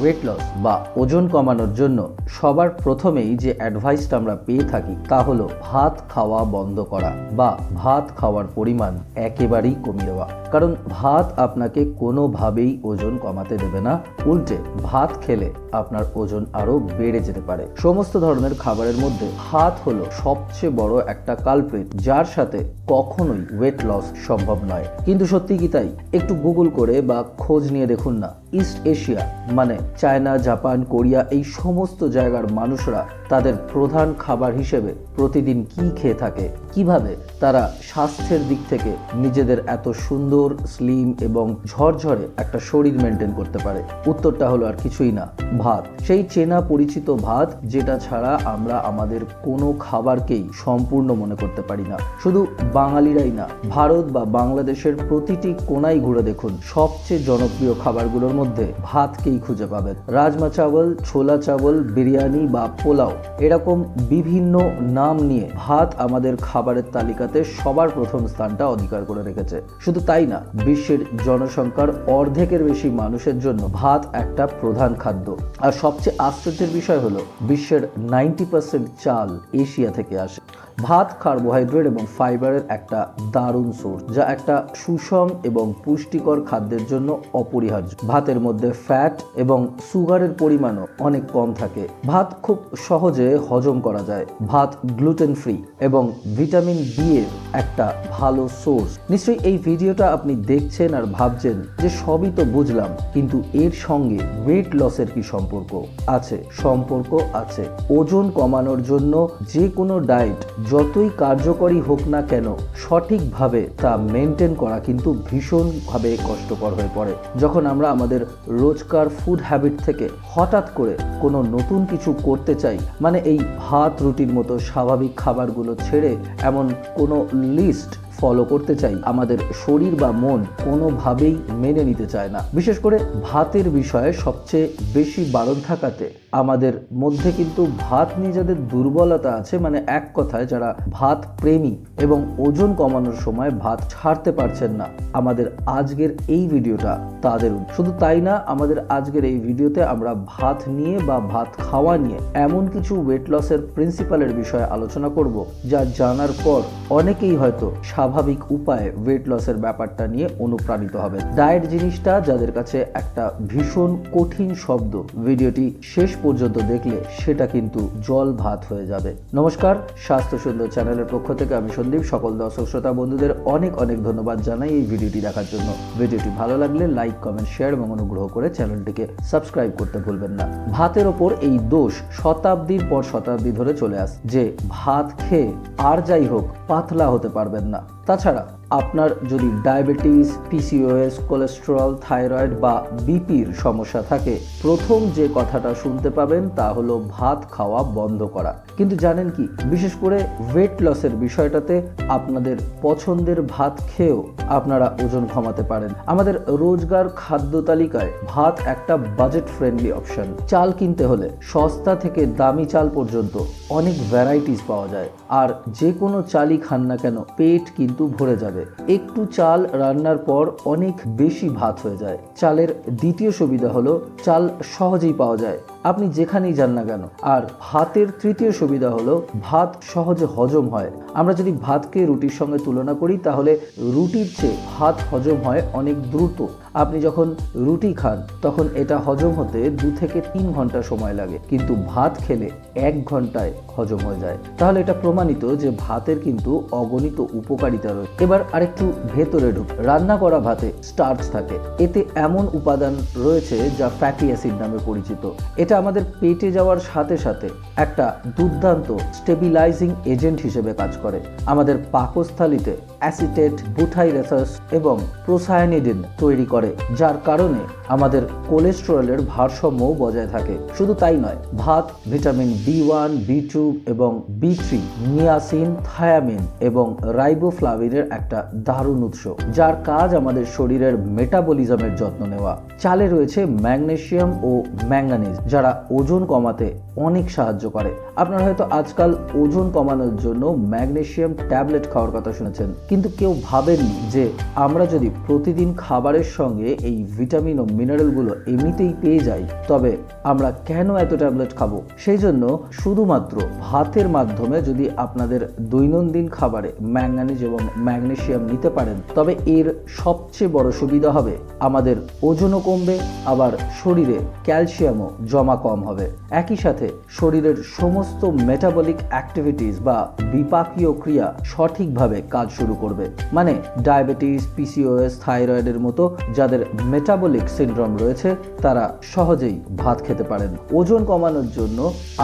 Weight loss বা ওজন কমানোর জন্য সবার প্রথমেই যে অ্যাডভাইসটা আমরা পেয়ে থাকি তা হলো ভাত খাওয়া বন্ধ করা বা ভাত খাওয়ার পরিমাণ একেবারেই কমিয়ে দেওয়া। কারণ ভাত আপনাকে কোনোভাবেই ওজন কমাতে দেবে না, উল্টে ভাত খেলে আপনার ওজন আরো বেড়ে যেতে পারে। সমস্ত ধরনের খাবারের মধ্যে ভাত হলো সবচেয়ে বড় একটা কালপ্রিট, যার সাথে কখনোই ওয়েট লস সম্ভব নয়। কিন্তু সত্যি কি তাই? একটু গুগল করে বা খোঁজ নিয়ে দেখুন না, ইস্ট এশিয়া মানে চায়না, জাপান, কোরিয়া এই সমস্ত জায়গার মানুষরা তাদের প্রধান খাবার হিসেবে প্রতিদিন কি খেয়ে থাকে, কিভাবে তারা স্বাস্থ্যের দিক থেকে নিজেদের এত সুন্দর, স্লিম এবং ঝরঝরে একটা শরীর মেনটেন করতে পারে। উত্তরটা হলো আর কিছুই না, ভাত। সেই চেনা পরিচিত ভাত, যেটা ছাড়া আমরা আমাদের কোনো খাবারকেই সম্পূর্ণ মনে করতে পারি না। শুধু বাঙালিরাই না, ভারত বা বাংলাদেশের প্রতিটি কোনায় ঘুরে দেখুন, সবচেয়ে জনপ্রিয় খাবারগুলোর মধ্যে ভাতকেই খুঁজে পাবেন। রাজমা চাওয়াল, ছোলা চাওয়াল, বিরিয়ানি বা পোলাও, এরকম বিভিন্ন নাম নিয়ে ভাত আমাদের খাবারের তালিকাতে সবার প্রথম স্থানটা অধিকার করে রেখেছে। শুধু তাই না, বিশ্বের জনসংখ্যার অর্ধেকের বেশি মানুষের জন্য ভাত একটা প্রধান খাদ্য। আর সবচেয়ে আশ্চর্যের বিষয় হলো, বিশ্বের 90% চাল এশিয়া থেকে আসে। ভাত কার্বোহাইড্রেট এবং ফাইবারের একটা দারুণ সোর্স, যা একটা সুষম এবং পুষ্টিকর খাদ্যের জন্য অপরিহার্য। ভাতের মধ্যে ফ্যাট এবং সুগারের পরিমাণও অনেক কম থাকে। ভাত খুব সহজে হজম করা যায়। ভাত গ্লুটেন ফ্রি এবং ভিটামিন বি এর একটা ভালো সোর্স। নিশ্চয়ই এই ভিডিওটা আপনি দেখছেন আর ভাবছেন যে সবই তো বুঝলাম, কিন্তু এর সঙ্গে ওয়েট লসের কি সম্পর্ক আছে? সম্পর্ক আছে। ওজন কমানোর জন্য যে কোনো ডায়েট যতই কার্যকরী হোক না কেন, সঠিকভাবে তা মেনটেন করা কিন্তু ভীষণভাবে কষ্টকর হয়ে পড়ে। যখন আমরা আমাদের রোজকার ফুড হ্যাবিট থেকে হঠাৎ করে কোনো নতুন কিছু করতে চাই, মানে এই ভাত রুটির মতো স্বাভাবিক খাবারগুলো ছেড়ে এমন কোনো লিস্ট ফলো করতে চাই, আমাদের শরীর বা মন কোনোভাবেই মেনে নিতে চায় না। বিশেষ করে ভাতের বিষয়ে সবচেয়ে বেশি বারণ থাকাতে আমাদের মধ্যে কিন্তু ভাত নিয়ে যাদের দুর্বলতা আছে, মানে এক কথায় যারা ভাত প্রেমী এবং ওজন কমানোর সময় ভাত ছাড়তে পারছেন না, আমাদের আজকের এই ভিডিওটা তাদের। শুধু তাই না, আমাদের আজকের এই ভিডিওতে আমরা ভাত নিয়ে বা ভাত খাওয়া নিয়ে এমন কিছু ওয়েট লসের প্রিন্সিপালের বিষয়ে আলোচনা করব, যা জানার পর অনেকেই হয়তো স্বাভাবিক উপায়ে ওয়েট লসের ব্যাপারটা নিয়ে অনুপ্রাণিত হবে। ডায়েট জিনিসটা যাদের কাছে একটা ভীষণ কঠিন শব্দ, ভিডিওটি শেষ পর্যন্ত দেখলে সেটা কিন্তু জল ভাত হয়ে যাবে। নমস্কার, স্বাস্থ্য সুন্দর চ্যানেলের পক্ষ থেকে আমি সন্দীপ সকল দর্শক শ্রোতা বন্ধুদের অনেক অনেক ধন্যবাদ জানাই এই ভিডিওটি দেখার জন্য। ভিডিওটি ভালো লাগলে লাইক, কমেন্ট, শেয়ার এবং অনুগ্রহ করে চ্যানেলটিকে সাবস্ক্রাইব করতে ভুলবেন না। ভাতের ওপর এই দোষ শতাব্দীর পর শতাব্দী ধরে চলে আসে যে ভাত খেয়ে আর যাই হোক পাতলা হতে পারবেন না। তাছাড়া আপনার যদি ডায়াবেটিস, পিসিওএস, কোলেস্টেরল, থাইরয়েড বা বিপির সমস্যা থাকে, প্রথম যে কথাটা শুনতে পাবেন তা হলো ভাত খাওয়া বন্ধ করা। কিন্তু জানেন কি, বিশেষ করে ওয়েট লসের বিষয়টাতে আপনাদের পছন্দের ভাত খেয়েও আপনারা ওজন কমাতে পারেন। আমাদের রোজগার খাদ্য তালিকায় ভাত একটা বাজেট ফ্রেন্ডলি অপশন। চাল কিনতে হলে সস্তা থেকে দামি চাল পর্যন্ত অনেক ভ্যারাইটিস পাওয়া যায়, আর যে কোনো চালই খান না কেন পেট কিন্তু ভরে যাবে। একটু চাল রান্নার পর অনেক বেশি ভাত হয়ে যায়। চালের দ্বিতীয় সুবিধা হলো চাল সহজেই পাওয়া যায়, আপনি যেখানেই যান না কেন। আর ভাতের তৃতীয় সুবিধা হলো ভাত সহজে হজম হয়। আমরা যদি ভাতকে রুটির সঙ্গে তুলনা করি, তাহলে রুটির চেয়ে ভাত হজম হয় অনেক দ্রুত। আপনি যখন রুটি খান তখন এটা হজম হতে 2 থেকে 3 ঘন্টা সময় লাগে, কিন্তু ভাত খেলে 1 ঘন্টায় হজম হয়ে যায়। তাহলে এটা প্রমাণিত যে ভাতের কিন্তু অগণিত উপকারিতা রয়েছে। এবার আরেকটু ভেতরে ঢুক। রান্না করা ভাতে স্টার্চ থাকে, এতে এমন উপাদান রয়েছে যা ফ্যাটি অ্যাসিড নামে পরিচিত। এটা আমাদের পেটে যাওয়ার সাথে সাথে একটা দুর্দান্ত স্টেবিলাইজিং এজেন্ট হিসেবে কাজ করে। আমাদের পাকস্থলীতে অ্যাসিটেট, বুটাইরেথাস এবং প্রোসায়ানিডিন তৈরি করে, যার কারণে আমাদের কোলেস্টেরলের ভারসাম্য বজায় থাকে। শুধু তাই নয়, ভাত ভিটামিন B1, B2 এবং B3, নিয়াসিন, থায়ামিন এবং রাইবোফ্লাভিনের একটা দারুণ উৎস, যার কাজ আমাদের শরীরের মেটাবলিজমের যত্ন নেওয়া। চালে রয়েছে ম্যাগনেসিয়াম ও ম্যাঙ্গানিজ, যা যারা ওজন কমাতে অনেক সাহায্য করে। আপনারা হয়তো আজকাল ওজন কমানোর জন্য ম্যাগনেসিয়াম ট্যাবলেট খাওয়ার কথা শুনেছেন, কিন্তু কেউ ভাবেননি যে আমরা যদি প্রতিদিন খাবারের সঙ্গে এই ভিটামিন ও মিনারেলগুলো এমনিতেই পেয়ে যাই, তবে আমরা কেন এত ট্যাবলেট খাবো? সেই জন্য শুধুমাত্র ভাতের মাধ্যমে যদি আপনাদের দৈনন্দিন খাবারে ম্যাঙ্গানিজ এবং ম্যাগনেসিয়াম নিতে পারেন, তবে এর সবচেয়ে বড় সুবিধা হবে আমাদের ওজনও কমবে, আবার শরীরে ক্যালসিয়ামও জমা কম হবে। একই সাথে শরীরের সমস্ত মেটাবলিক অ্যাক্টিভিটিস বা বিপাকীয় ক্রিয়া সঠিকভাবে কাজ শুরু করবে। মানে ডায়াবেটিস, পিসিওএস, থাইরয়েডের মতো যাদের মেটাবলিক সিনড্রোম রয়েছে তারা সহজেই ভাত খেতে পারেন। ওজন কমানোর জন্য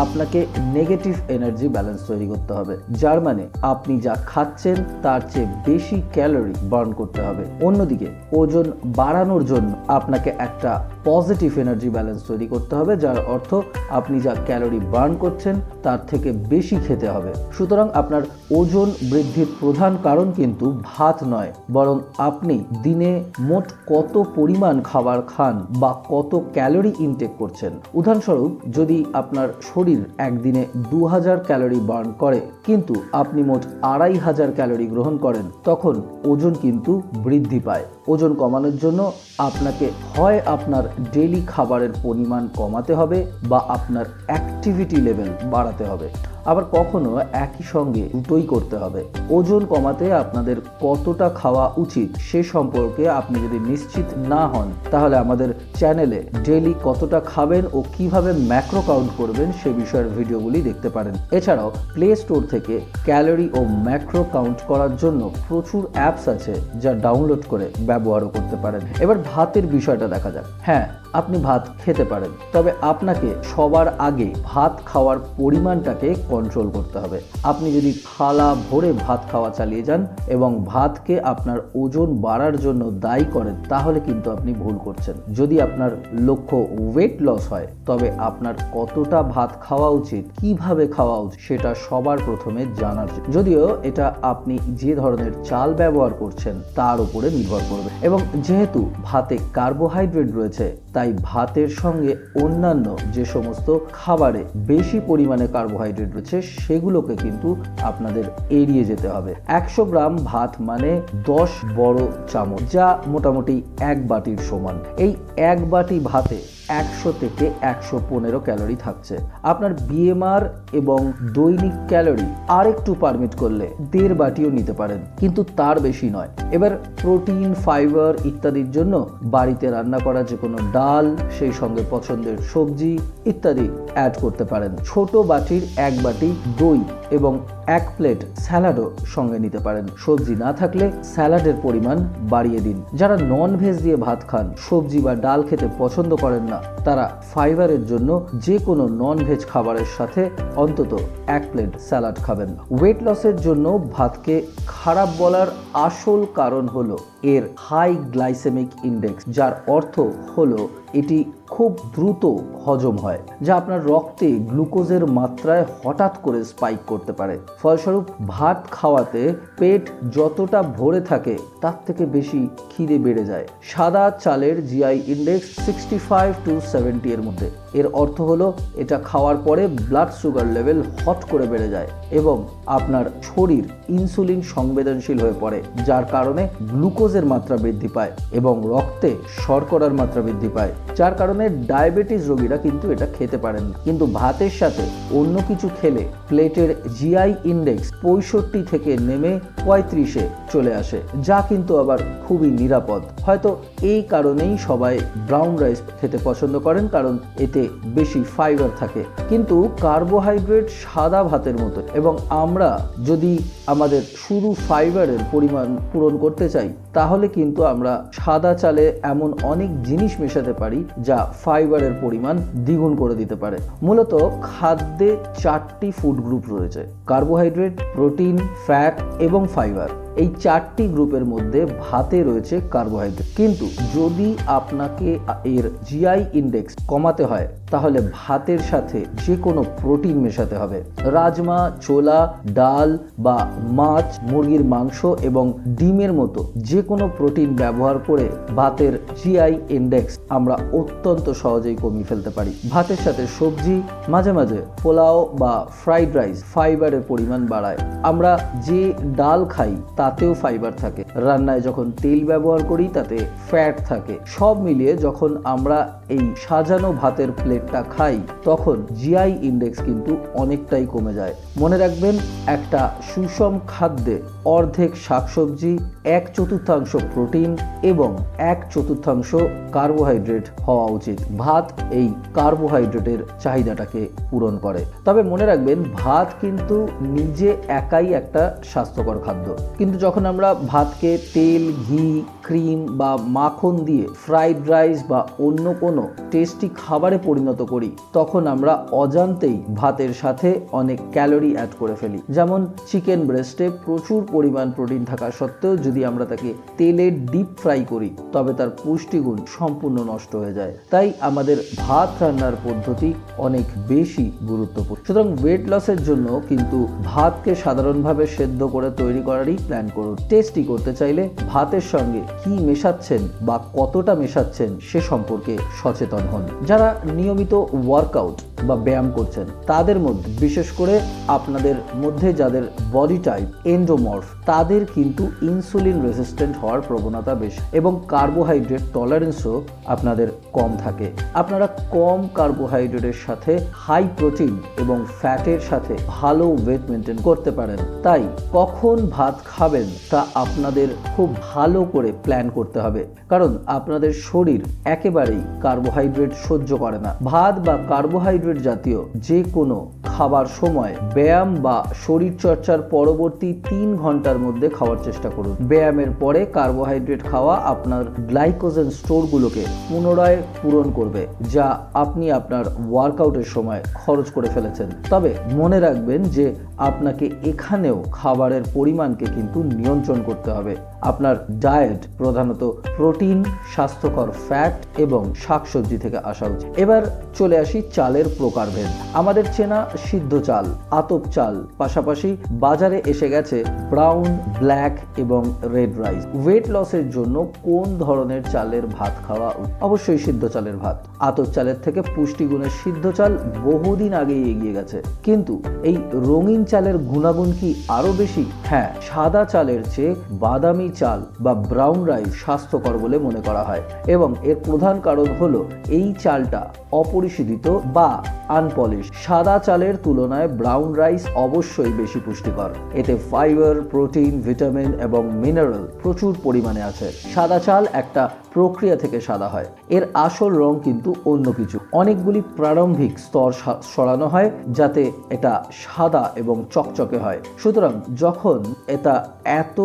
আপনাকে নেগেটিভ এনার্জি ব্যালেন্স তৈরি করতে হবে, যার মানে আপনি যা খাচ্ছেন তার চেয়ে বেশি ক্যালোরি বার্ন করতে হবে। অন্যদিকে ওজন বাড়ানোর জন্য আপনাকে একটা পজিটিভ এনার্জি ব্যালেন্স তৈরি করতে হবে, যার অর্থ আপনি যা ক্যালোরি বার্ন করছেন তার থেকে বেশি খেতে হবে। সুতরাং আপনার ওজন বৃদ্ধির প্রধান কারণ কিন্তু ভাত নয়, বরং আপনি দিনে মোট কত পরিমাণ খাবার খান বা কত ক্যালোরি ইনটেক করছেন। উদাহরণস্বরূপ, যদি আপনার শরীর একদিনে 2000 ক্যালোরি বার্ন করে কিন্তু আপনি মোট 2500 ক্যালোরি গ্রহণ করেন, তখন ওজন কিন্তু বৃদ্ধি পায়। ওজন কমানোর জন্য আপনাকে হয় আপনার ডেইলি খাবারের পরিমাণ কমাতে হবে বা আপনার অ্যাক্টিভিটি লেভেল বাড়াতে হবে। আবার কখনো একই সঙ্গে দুটোই করতে হবে। ওজন কমাতে আপনাদের কতটা খাওয়া উচিত সে সম্পর্কে আপনি যদি নিশ্চিত না হন, তাহলে আমাদের চ্যানেলে ডেইলি কতটা খাবেন ও কিভাবে ম্যাক্রো কাউন্ট করবেন সে বিষয়ের ভিডিওগুলি দেখতে পারেন। এছাড়াও প্লে স্টোর থেকে ক্যালোরি ও ম্যাক্রো কাউন্ট করার জন্য প্রচুর অ্যাপস আছে যা ডাউনলোড করে ব্যবহারও করতে পারেন। এবার ভাতের বিষয়টা দেখা যাক। হ্যাঁ, আপনি ভাত খেতে পারেন, তবে আপনাকে সবার আগে ভাত খাওয়ার পরিমাণটাকে কন্ট্রোল করতে হবে। আপনি যদি থালা ভরে ভাত খাওয়া চালিয়ে যান এবং ভাতকে আপনার ওজন বাড়ার জন্য দায়ী করেন, তাহলে কিন্তু আপনি ভুল করছেন। যদি আপনার লক্ষ্য ওয়েট লস হয়, তবে আপনার কতটা ভাত খাওয়া উচিত, কিভাবে খাওয়া উচিত সেটা সবার প্রথমে জানার, যদিও এটা আপনি যে ধরনের চাল ব্যবহার করছেন তার উপরে নির্ভর করবে। এবং যেহেতু ভাতে কার্বোহাইড্রেট রয়েছে, তাই ভাতের সঙ্গে অন্যান্য যে সমস্ত খাবারে বেশি পরিমাণে কার্বোহাইড্রেট রয়েছে সেগুলোকে কিন্তু আপনাদের এড়িয়ে যেতে হবে। 100 গ্রাম ভাত মানে 10 বড় চামচ, যা মোটামুটি 1 বাটির সমান। এই 1 বাটি ভাতে 100 থেকে 115 ক্যালোরি থাকছে। আপনার বিএমআর এবং দৈনিক ক্যালোরি আরেকটু পারমিট করলে 1.5 বাটিও নিতে পারেন, কিন্তু তার বেশি নয়। এবার প্রোটিন, ফাইবার ইত্যাদির জন্য বাড়িতে রান্না করা যে কোনো ডাল, সেই সঙ্গে পছন্দের সবজি ইত্যাদি অ্যাড করতে পারেন। ছোট বাটির 1 বাটি দই এবং 1 প্লেট স্যালাডও সঙ্গে নিতে পারেন। সবজি না থাকলে স্যালাডের পরিমাণ বাড়িয়ে দিন। যারা নন ভেজ দিয়ে ভাত খান, সবজি বা ডাল খেতে পছন্দ করেন না, তারা ফাইবারের জন্য যে কোনো নন ভেজ খাবারের সাথে অন্তত 1 প্লেট স্যালাড খাবেন। ওয়েট লসের জন্য ভাতকে খারাপ বলার আসল কারণ হলো এর হাই গ্লাইসেমিক ইন্ডেক্স, যার অর্থ হলো এটি খুব দ্রুত হজম হয়, যা আপনার রক্তে গ্লুকোজের মাত্রায় হঠাৎ করে স্পাইক করতে পারে। ফলস্বরূপ ভাত খাওয়াতে পেট যতটা ভরে থাকে তার থেকে বেশি খিদে বেড়ে যায়। সাদা চালের জিআই ইন্ডেক্স 65 to 70 এর মধ্যে। এর অর্থ হলো এটা খাওয়ার পরে ব্লাড সুগার লেভেল হট করে বেড়ে যায় এবং আপনার শরীর ইনসুলিন সংবেদনশীল হয়ে পড়ে, যার কারণে গ্লুকোজের মাত্রা বৃদ্ধি পায় এবং রক্তে শর্করার মাত্রা বৃদ্ধি পায়, যার কারণে ডায়াবেটিস রোগীরা কিন্তু এটা খেতে পারেন না। কিন্তু ভাতের সাথে অন্য কিছু খেলে প্লেটের জিআই ইন্ডেক্স 65 থেকে নেমে 35-এ চলে আসে, যা কিন্তু আবার খুবই নিরাপদ। হয়তো এই কারণেই সবাই ব্রাউন রাইস খেতে পছন্দ করেন, কারণ এতে বেশি ফাইবার থাকে। কিন্তু কার্বোহাইড্রেট সাদা ভাতের মতো, এবং আমরা যদি আমাদের শুধু ফাইবারের পরিমাণ পূরণ করতে চাই, তাহলে কিন্তু আমরা সাদা চালে এমন অনেক জিনিস মেশাতে পারি যা ফাইবারের পরিমাণ দ্বিগুণ করে দিতে পারে। মূলত খাদ্যে 4টি ফুড গ্রুপ রয়েছে: কার্বোহাইড্রেট, প্রোটিন, ফ্যাট এবং ফাইবার। এই 4টি গ্রুপের মধ্যে ভাতে রয়েছে কার্বোহাইড্রেট। কিন্তু যদি আপনাকে এর জিআই ইন্ডেক্স কমাতে হয় তাহলে ভাতের সাথে যে কোনো প্রোটিন মেশাতে হবে। রাজমা, ছোলা, ডাল বা মাছ, মুরগির মাংস এবং ডিমের মতো যে কোনো প্রোটিন ব্যবহার করে ভাতের জিআই ইন্ডেক্স আমরা অত্যন্ত সহজেই কমিয়ে ফেলতে পারি। ভাতের সাথে সবজি, মাঝে মাঝে পোলাও বা ফ্রাইড রাইস ফাইবারের পরিমাণ বাড়ায়। আমরা যে ডাল খাই তাতেও ফাইবার থাকে, রান্নায় যখন তেল ব্যবহার করি তাতে ফ্যাট থাকে। সব মিলিয়ে যখন আমরা এই সাজানো ভাতের প্লেটটা খাই তখন জিআই ইন্ডেক্স কিন্তু অনেকটাই কমে যায়। মনে রাখবেন, একটা সুষম খাদ্যে অর্ধেক শাকসবজি, 1/4 প্রোটিন এবং 1/4 কার্বোহাইড্রেট হওয়া উচিত। ভাত এই কার্বোহাইড্রেটের চাহিদাটাকে পূরণ করে। তবে মনে রাখবেন, ভাত কিন্তু নিজে একাই একটা স্বাস্থ্যকর খাদ্য, কিন্তু যখন আমরা ভাতকে তেল, ঘি, ক্রিম বা মাখন দিয়ে ফ্রাইড রাইস বা অন্য কোনো টেস্টি খাবারে পরিণত করি তখন আমরা অজান্তেই ভাতের সাথে অনেক ক্যালোরি অ্যাড করে ফেলি। যেমন চিকেন ব্রেস্টে প্রচুর পরিমাণ প্রোটিন থাকা সত্ত্বেও যদি আমরা তাকে তেলে ডিপ ফ্রাই করি তবে তার পুষ্টিগুণ সম্পূর্ণ নষ্ট হয়ে যায়। তাই আমাদের ভাত রান্নার পদ্ধতি অনেক বেশি গুরুত্বপূর্ণ। সুতরাং ওয়েট লসের জন্য কিন্তু ভাতকে সাধারণভাবে সেদ্ধ করে তৈরি করারই প্ল্যান করুন। টেস্টি করতে চাইলে ভাতের সঙ্গে কি মেশাচ্ছেন বা কতটা মেশাচ্ছেন সে সম্পর্কে সচেতন হন। যারা নিয়মিত ওয়ার্কআউট বা ব্যায়াম করছেন তাদের মধ্যে, বিশেষ করে আপনাদের মধ্যে যাদের বডি টাইপ এন্ডোমর্ফ, তাদের কিন্তু ইনসুলিন রেজিস্ট্যান্ট হওয়ার প্রবণতা বেশি এবং কার্বোহাইড্রেট টলারেন্সও আপনাদের কম থাকে। আপনারা কম কার্বোহাইড্রেটের সাথে হাই প্রোটিন এবং ফ্যাটের সাথে ভালো ওয়েট মেনটেন করতে পারেন। তাই কখন ভাত খাবেন তা আপনাদের খুব ভালো করে প্ল্যান করতে হবে, কারণ আপনাদের শরীর একেবারেই কার্বোহাইড্রেট সহ্য করে না। ভাত বা কার্বোহাইড্রেট জাতীয় যে কোনো খাবার সময় ব্যায়াম বা শরীর চর্চার পরবর্তী 3 ঘন্টার মধ্যে খাওয়ার চেষ্টা করুন। ব্যায়ামের পরে কার্বোহাইড্রেট খাওয়া আপনার গ্লাইকোজেন স্টোরগুলোকে পুনরায় পূরণ করবে, যা আপনি আপনার ওয়ার্কআউটের সময় খরচ করে ফেলেছেন। তবে মনে রাখবেন যে আপনাকে এখানেও খাবারের পরিমাণকে কিন্তু নিয়ন্ত্রণ করতে হবে। আপনার ডায়েট প্রধানত প্রোটিন, স্বাস্থ্যকর ফ্যাট এবং শাকসবজি থেকে আসা উচিত। এবার চলে আসি চালের প্রকারভেদ। আমাদের চেনা সিদ্ধ চাল, আতপ চাল, পাশাপাশি বাজারে এসে গেছে ব্রাউন, ব্ল্যাক এবং রেড রাইস। ওয়েট লসের জন্য কোন ধরনের চালের ভাত খাওয়া? অবশ্যই সিদ্ধ চালের ভাত। আতপ চালের থেকে পুষ্টিগুণের সিদ্ধ চাল বহুদিন আগেই এগিয়ে গেছে, কিন্তু এই রঙিন চালের গুণাগুণ কি আরো বেশি? হ্যাঁ, সাদা চালের চেয়ে বাদামি চাল বা ব্রাউন রাইস স্বাস্থ্যকর বলে মনে করা হয় এবং এর প্রধান কারণ হলো এই চালটা অপরিশোধিত বা আনপলিশ। সাদা চালের তুলনায় ব্রাউন রাইস অবশ্যই বেশি পুষ্টিকর। এতে ফাইবার, প্রোটিন, ভিটামিন এবং মিনারেল প্রচুর পরিমাণে আছে। সাদা চাল একটা প্রক্রিয়া থেকে সাদা হয়, এর আসল রং কিন্তু অন্য কিছু। অনেকগুলি প্রারম্ভিক স্তর সরানো হয় যাতে এটা সাদা এবং চকচকে হয়। সুতরাং যখন এটা এত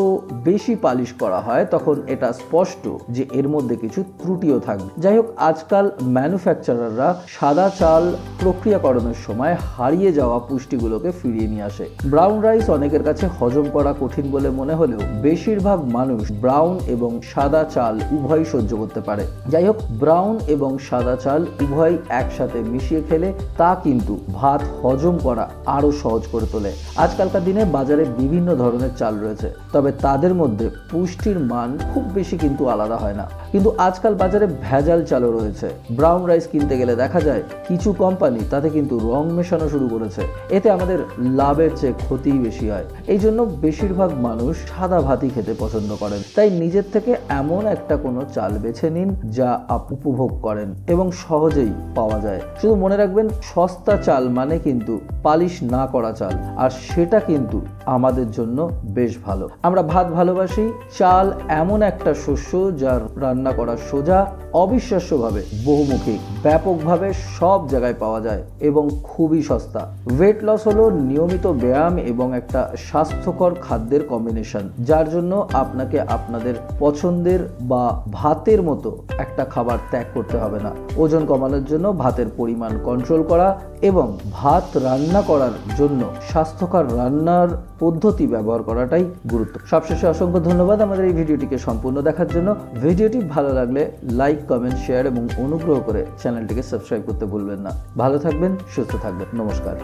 বেশি পালিশ করা হয় তখন এটা স্পষ্ট যে এর মধ্যে কিছু ত্রুটিও থাকবে। যাই হোক, আজকাল ম্যানুফ্যাকচারাররা সাদা চাল প্রক্রিয়াকরণের সময় হারিয়ে যাওয়া পুষ্টিগুলোকে ফিরিয়ে নিয়ে আসে। ব্রাউন রাইস অনেকের কাছে হজম করা কঠিন বলে মনে হলেও বেশিরভাগ মানুষ ব্রাউন এবং সাদা চাল উভয় সহ্য করতে পারে। যাই হোক, ব্রাউন এবং সাদা চাল উভয় একসাথে মিশিয়ে খেলে তা কিন্তু ভাত হজম করা আরো সহজ করে তোলে। আজকালকার দিনে বাজারে বিভিন্ন ধরনের চাল রয়েছে, তবে তাদের মধ্যে পুষ্টির মান খুব বেশি কিন্তু আলাদা হয় না। কিন্তু আজকাল বাজারে ভেজাল চালও রয়েছে। ব্রাউন রাইস কিনতে গেলে দেখা যায় কিছু কোম্পানি তাতে কিন্তু রং মেশানো শুরু করেছে। এতে আমাদের লাভের চেয়ে ক্ষতিই বেশি হয়। এই জন্য বেশিরভাগ মানুষ সাদা ভাতই খেতে পছন্দ করেন। তাই নিজের থেকে এমন একটা কোনো চাল বেছে নিন যা আপনি উপভোগ করেন এবং সহজেই পাওয়া যায়। শুধু মনে রাখবেন, সস্তা চাল মানে কিন্তু পালিশ না করা চাল, আর সেটা কিন্তু আমাদের জন্য বেশ ভালো। আমরা ভাত ভালোবাসি। চাল এমন একটা শস্য যার রান্না করা সোজা, অবিশ্বাস্যভাবে বহুমুখী, ব্যাপকভাবে সব জায়গায় পাওয়া যায় এবং খুবই সস্তা। ওয়েট লস হলো নিয়মিত ব্যায়াম এবং একটা স্বাস্থ্যকর খাদ্যের কম্বিনেশন, যার জন্য আপনাকে আপনাদের পছন্দের বা ভাতের মতো একটা খাবার ত্যাগ করতে হবে না। ওজন কমানোর জন্য ভাতের পরিমাণ কন্ট্রোল করা এবং ভাত রান্না রান্না করার জন্য স্বাস্থ্যকর রান্নার পদ্ধতি ব্যবহার করাটাই গুরুত্ব। সবশেষে অসংখ্য ধন্যবাদ আমাদের এই ভিডিওটিকে সম্পূর্ণ দেখার জন্য। ভিডিওটি ভালো লাগলে লাইক, কমেন্ট, শেয়ার এবং অনুগ্রহ করে চ্যানেলটিকে সাবস্ক্রাইব করতে ভুলবেন না। ভালো থাকবেন, সুস্থ থাকবেন। নমস্কার।